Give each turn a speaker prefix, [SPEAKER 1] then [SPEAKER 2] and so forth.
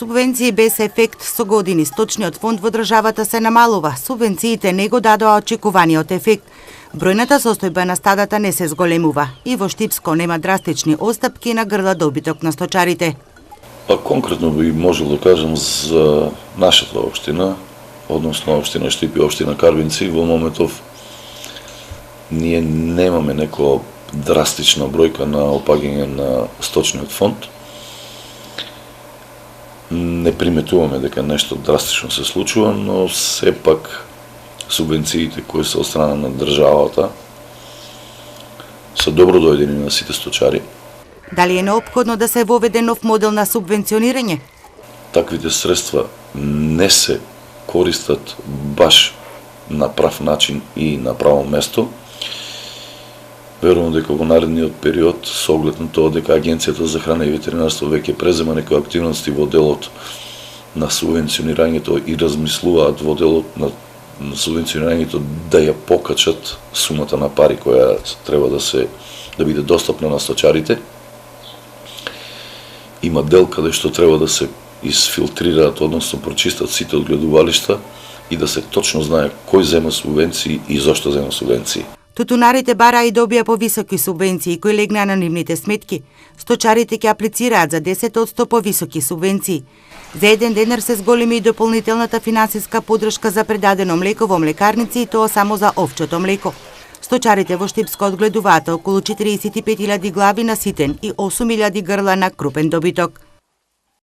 [SPEAKER 1] Субвенции без ефект со години. Сточниот фонд во државата се намалува. Субвенциите не го дадоа очекуваниот ефект. Бројната состојба на стадата не се зголемува и во Штипско нема драстични отстапки на грла добиток на сточарите.
[SPEAKER 2] Конкретно би можел да кажем за нашата општина, односно општина Штип и општина Карвинци, во моментов ние немаме некоја драстична бројка на опаѓање на сточниот фонд. Не приметуваме дека нешто драстично се случува, но сепак субвенциите кои се од страна на државата се добро дојдени на сите сточари.
[SPEAKER 1] Дали е неопходно да се воведе нов модел на субвенционирање?
[SPEAKER 2] Таквите средства не се користат баш на прав начин и на право место. Верувам дека во наредниот период, со оглед на тоа дека Агенцијата за храна и ветеринарство веќе презема некои активности во делот на субвенционирањето и размислуваат во делот на субвенционирањето да ја покачат сумата на пари која треба да биде достапна на сточарите. Има дел каде што треба да се изфилтрираат, односно прочистат сите одгледувалишта и да се точно знае кој зема субвенции и зошто зема субвенции.
[SPEAKER 1] Тутунарите бараа и добија повисоки субвенции кои легна на нивните сметки. Сточарите ќе аплицираат за 10% повисоки субвенции. За 1 денар се зголеми и дополнителната финансиска поддршка за предадено млеко во млекарници и тоа само за овчето млеко. Сточарите во Штипско одгледуваат околу 45.000 глави на ситен и 8.000 грла на крупен добиток.